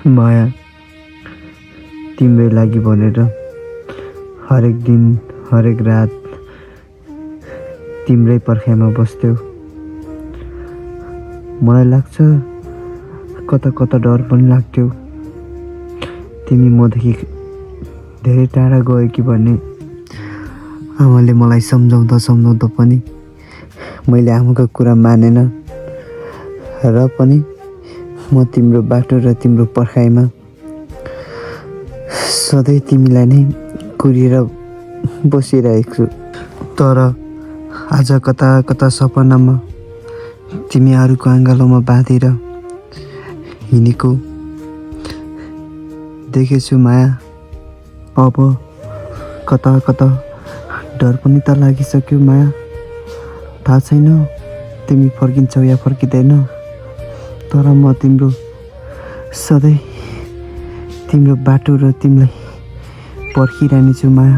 माया, तिम्रै लागि भनेर हरेक दिन हरेक रात तिम्रै पर्खाइमा बस्थ्यौ। मलाई लाग्छ कता कता डर पनि लाग्थ्यो तिमी मदेखि धेरै टाढा गयो कि भन्ने। आमाले मलाई सम्झाउँदा पनि मैले आमाको कुरा मानेन र पनि म तिम्रो बाटो र तिम्रो पर्खाइमा सधैँ तिमीलाई नै कुरेर बसिरहेको छु। तर आज कता कता सपनामा तिमी अरूको आँगलोमा बाँधेर हिँडेको देखेछु माया। अब कता कता डर पनि त लागिसक्यो माया। थाहा छैन तिमी फर्किन्छौ या फर्किँदैन, तर म तिम्रो सधैँ तिम्रो बाटो र तिमीलाई पर्खिरहनेछु माया।